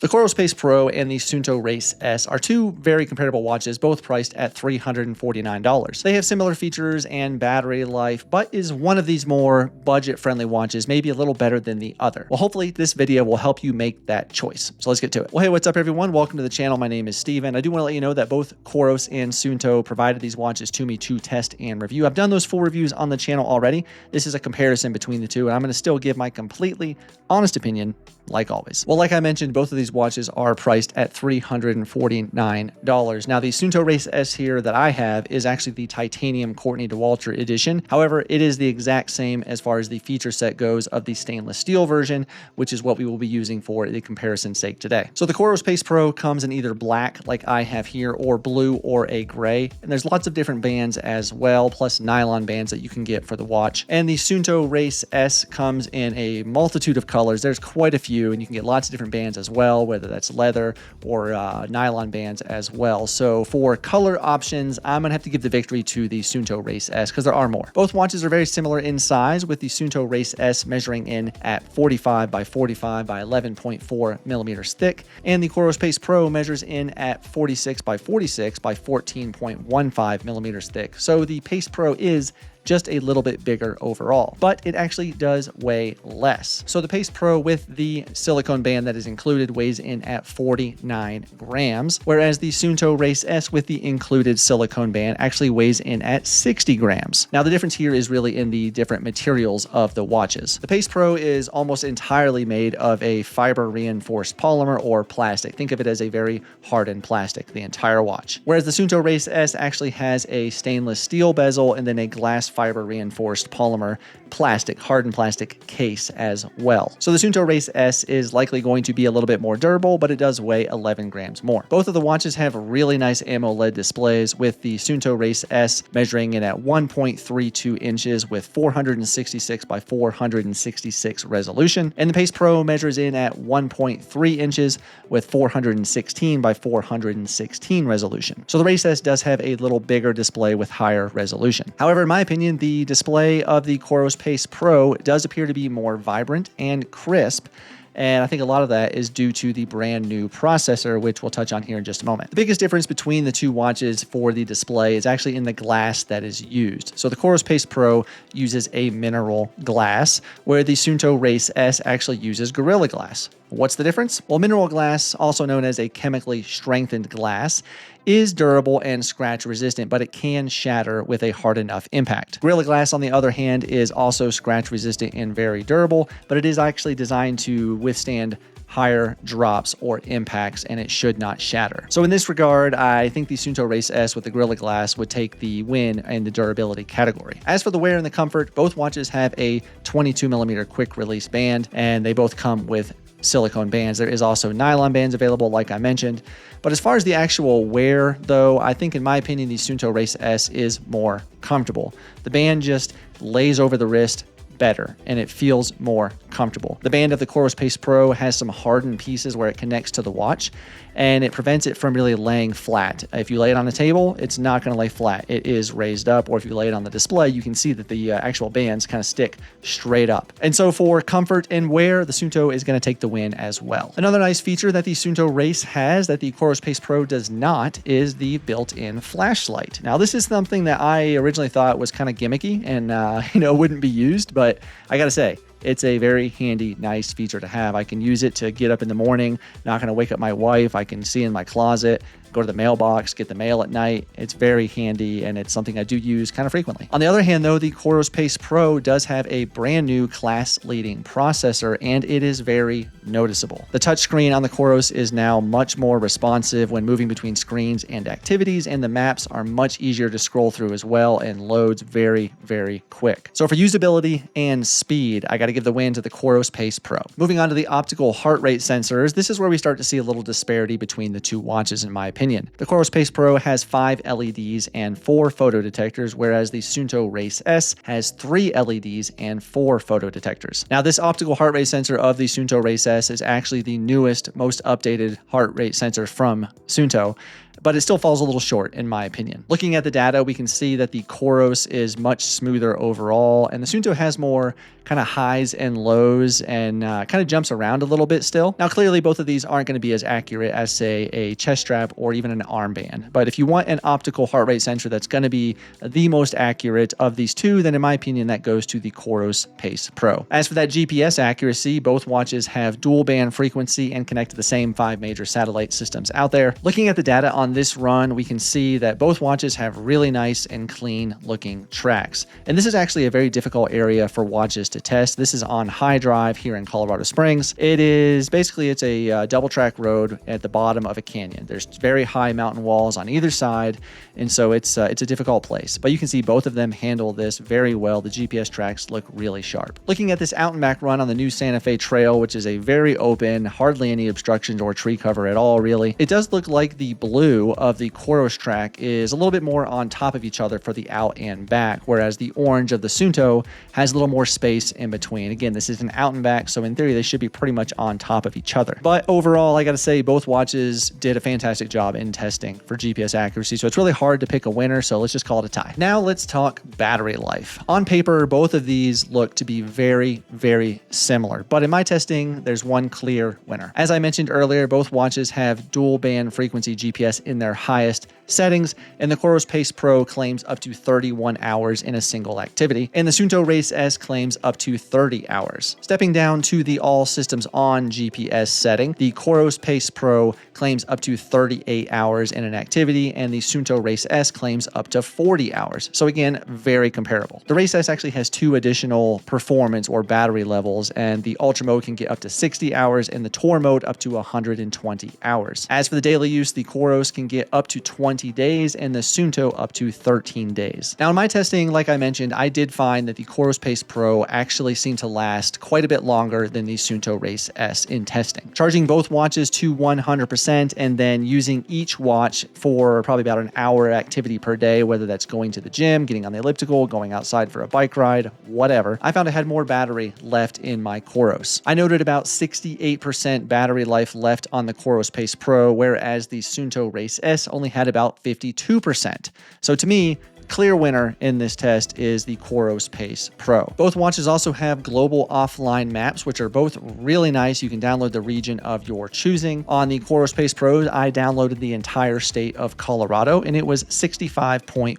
The COROS Pace Pro and the Suunto Race S are two very comparable watches, both priced at $349. They have similar features and battery life, but is one of these more budget-friendly watches maybe a little better than the other? Well, hopefully this video will help you make that choice. So let's get to it. Well, hey, what's up everyone? Welcome to the channel. My name is Steven. I do want to let you know that both COROS and Suunto provided these watches to me to test and review. I've done those full reviews on the channel already. This is a comparison between the two, and I'm going to still give my completely honest opinion like always. Well, like I mentioned, both of these watches are priced at $349. Now, the Suunto Race S here that I have is actually the titanium Courtney Dauwalter edition. However, it is the exact same as far as the feature set goes of the stainless steel version, which is what we will be using for the comparison's sake today. So the COROS Pace Pro comes in either black, like I have here, or blue or a gray. And there's lots of different bands as well, plus nylon bands that you can get for the watch. And the Suunto Race S comes in a multitude of colors. There's quite a few, and you can get lots of different bands as well, whether that's leather or nylon bands as well. So for color options, I'm gonna have to give the victory to the Suunto Race S because there are more. Both watches are very similar in size, with the Suunto Race S measuring in at 45 by 45 by 11.4 millimeters thick, and the COROS Pace Pro measures in at 46 by 46 by 14.15 millimeters thick. So the Pace Pro is just a little bit bigger overall, but it actually does weigh less. So the Pace Pro with the silicone band that is included weighs in at 49 grams, whereas the Suunto Race S with the included silicone band actually weighs in at 60 grams. Now the difference here is really in the different materials of the watches. The Pace Pro is almost entirely made of a fiber reinforced polymer or plastic. Think of it as a very hardened plastic, the entire watch. Whereas the Suunto Race S actually has a stainless steel bezel and then a glass fiber reinforced polymer plastic, hardened plastic case as well. So the Suunto Race S is likely going to be a little bit more durable, but it does weigh 11 grams more. Both of the watches have really nice AMOLED displays, with the Suunto Race S measuring in at 1.32 inches with 466 by 466 resolution, and the Pace Pro measures in at 1.3 inches with 416 by 416 resolution. So the Race S does have a little bigger display with higher resolution. However, in my opinion, the display of the COROS Pace Pro does appear to be more vibrant and crisp, and I think a lot of that is due to the brand new processor, which we'll touch on here in just a moment. The biggest difference between the two watches for the display is actually in the glass that is used. So the COROS Pace Pro uses a mineral glass, where the Suunto Race S actually uses Gorilla Glass. What's the difference? Well, mineral glass, also known as a chemically strengthened glass, is durable and scratch resistant, but it can shatter with a hard enough impact. Gorilla Glass, on the other hand, is also scratch resistant and very durable, but it is actually designed to withstand higher drops or impacts, and it should not shatter. So in this regard, I think the Suunto Race S with the Gorilla Glass would take the win in the durability category. As for the wear and the comfort, both watches have a 22mm quick release band, and they both come with silicone bands. There is also nylon bands available, like I mentioned. But as far as the actual wear, though, I think in my opinion, the Suunto Race S is more comfortable. The band just lays over the wrist better, and it feels more comfortable. The band of the COROS Pace Pro has some hardened pieces where it connects to the watch, and it prevents it from really laying flat. If you lay it on a table, it's not going to lay flat. It is raised up, or if you lay it on the display, you can see that the actual bands kind of stick straight up. And so for comfort and wear, the Suunto is going to take the win as well. Another nice feature that the Suunto Race has that the COROS Pace Pro does not is the built-in flashlight. Now, this is something that I originally thought was kind of gimmicky and wouldn't be used, but I gotta say, it's a very handy, nice feature to have. I can use it to get up in the morning, not gonna wake up my wife. I can see in my closet, go to the mailbox, get the mail at night. It's very handy, and it's something I do use kind of frequently. On the other hand, though, the COROS Pace Pro does have a brand new class-leading processor, and it is very noticeable. The touchscreen on the COROS is now much more responsive when moving between screens and activities, and the maps are much easier to scroll through as well, and loads very, very quick. So for usability and speed, I gotta give the win to the COROS Pace Pro. Moving on to the optical heart rate sensors, this is where we start to see a little disparity between the two watches, in my opinion. The COROS Pace Pro has 5 LEDs and 4 photo detectors, whereas the Suunto Race S has 3 LEDs and 4 photo detectors. Now, this optical heart rate sensor of the Suunto Race S is actually the newest, most updated heart rate sensor from Suunto. but it still falls a little short in my opinion. Looking at the data, we can see that the COROS is much smoother overall, and the Suunto has more kind of highs and lows and kind of jumps around a little bit still. Now, clearly both of these aren't going to be as accurate as, say, a chest strap or even an armband, but if you want an optical heart rate sensor that's going to be the most accurate of these two, then in my opinion that goes to the COROS Pace Pro. As for that GPS accuracy, both watches have dual band frequency and connect to the same 5 major satellite systems out there. Looking at the data on this run, we can see that both watches have really nice and clean looking tracks, and this is actually a very difficult area for watches to test. This is on High Drive here in Colorado Springs. It's a double track road at the bottom of a canyon. There's very high mountain walls on either side, and so it's a difficult place. But you can see both of them handle this very well. The GPS tracks look really sharp. Looking at this out and back run on the new Santa Fe Trail, which is a very open, hardly any obstructions or tree cover at all, really, it does look like the blue of the COROS track is a little bit more on top of each other for the out and back, whereas the orange of the Suunto has a little more space in between. Again, this is an out and back, so in theory they should be pretty much on top of each other. But overall, I gotta say, both watches did a fantastic job in testing for GPS accuracy, so it's really hard to pick a winner, so let's just call it a tie. Now let's talk battery life. On paper, both of these look to be very, very similar, but in my testing, there's one clear winner. As I mentioned earlier, both watches have dual band frequency GPS in their highest settings, and the COROS Pace Pro claims up to 31 hours in a single activity, and the Suunto Race S claims up to 30 hours. Stepping down to the all systems on GPS setting, the COROS Pace Pro claims up to 38 hours in an activity, and the Suunto Race S claims up to 40 hours. So again, very comparable. The Race S actually has 2 additional performance or battery levels, and the Ultra mode can get up to 60 hours, and the Tour mode up to 120 hours. As for the daily use, the COROS can get up to 20 days, and the Suunto up to 13 days. Now in my testing, like I mentioned, I did find that the COROS Pace Pro actually seemed to last quite a bit longer than the Suunto Race S in testing. Charging both watches to 100% and then using each watch for probably about an hour activity per day, whether that's going to the gym, getting on the elliptical, going outside for a bike ride, whatever, I found I had more battery left in my COROS. I noted about 68% battery life left on the COROS Pace Pro, whereas the Suunto Race S only had about 52%. So to me, clear winner in this test is the COROS Pace Pro. Both watches also have global offline maps, which are both really nice. You can download the region of your choosing. On the COROS Pace Pro, I downloaded the entire state of Colorado, and it was 65.1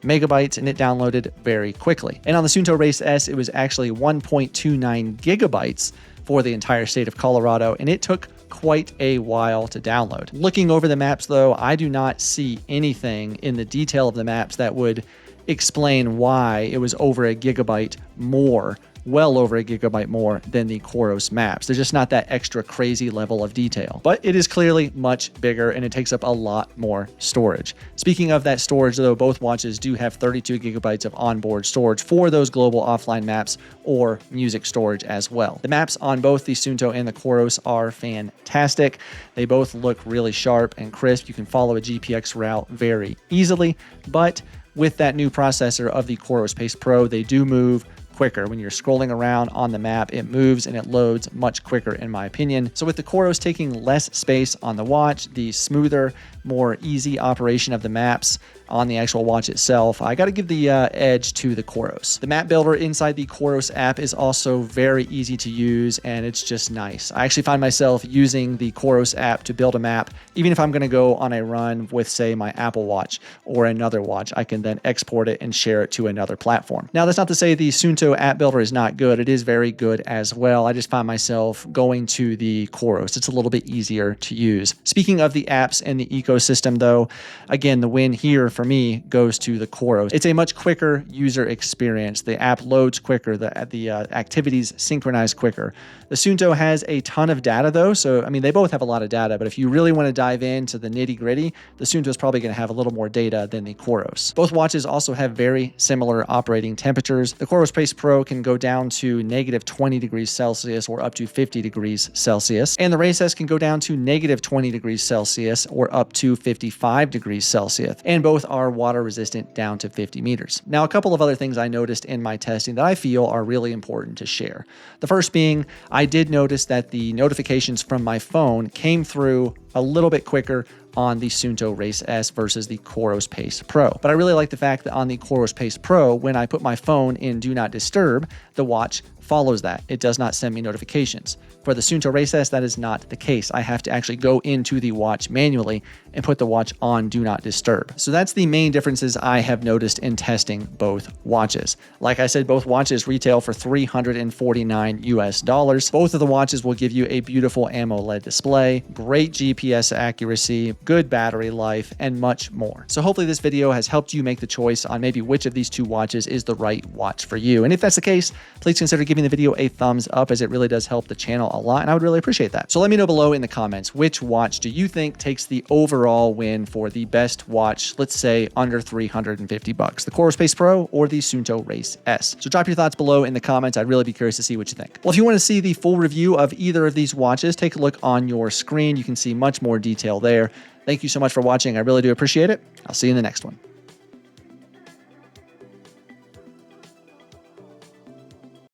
megabytes, and it downloaded very quickly. And on the Suunto Race S, it was actually 1.29 gigabytes for the entire state of Colorado, and it took quite a while to download. Looking over the maps though, I do not see anything in the detail of the maps that would explain why it was over a gigabyte more, well over a gigabyte more than the COROS maps. There's just not that extra crazy level of detail, but it is clearly much bigger and it takes up a lot more storage. Speaking of that storage though, both watches do have 32 gigabytes of onboard storage for those global offline maps or music storage as well. The maps on both the Suunto and the COROS are fantastic. They both look really sharp and crisp. You can follow a GPX route very easily, but with that new processor of the COROS Pace Pro, they do move quicker. When you're scrolling around on the map, it moves and it loads much quicker in my opinion. So with the COROS taking less space on the watch, the smoother, more easy operation of the maps on the actual watch itself, I got to give the edge to the COROS. The map builder inside the COROS app is also very easy to use, and it's just nice. I actually find myself using the COROS app to build a map, even if I'm going to go on a run with, say, my Apple Watch or another watch. I can then export it and share it to another platform. Now, that's not to say the Suunto app builder is not good. It is very good as well. I just find myself going to the COROS. It's a little bit easier to use. Speaking of the apps and the ecosystem, though, again, the win here for me goes to the COROS. It's a much quicker user experience. The app loads quicker. The activities synchronize quicker. The Suunto has a ton of data though, so I mean they both have a lot of data, but if you really want to dive into the nitty-gritty, the Suunto is probably going to have a little more data than the COROS. Both watches also have very similar operating temperatures. The COROS Pace Pro can go down to negative 20 degrees Celsius or up to 50 degrees Celsius, and the Race S can go down to negative 20 degrees Celsius or up to 55 degrees Celsius, and both are water resistant down to 50 meters. Now, a couple of other things I noticed in my testing that I feel are really important to share. The first being, I did notice that the notifications from my phone came through a little bit quicker on the Suunto Race S versus the COROS Pace Pro. But I really like the fact that on the COROS Pace Pro, when I put my phone in Do Not Disturb, the watch follows that. It does not send me notifications. For the Suunto Race S, that is not the case. I have to actually go into the watch manually and put the watch on Do Not Disturb. So that's the main differences I have noticed in testing both watches. Like I said, both watches retail for $349 US. Both of the watches will give you a beautiful AMOLED display, great GPS accuracy, good battery life, and much more. So hopefully this video has helped you make the choice on maybe which of these two watches is the right watch for you. And if that's the case, please consider giving the video a thumbs up, as it really does help the channel a lot, and I would really appreciate that. So let me know below in the comments, which watch do you think takes the overall win for the best watch, let's say under 350 bucks, the COROS Pace Pro or the Suunto Race S? So drop your thoughts below in the comments. I'd really be curious to see what you think. Well, if you want to see the full review of either of these watches, take a look on your screen. You can see much more detail there. Thank you so much for watching. I really do appreciate it. I'll see you in the next one.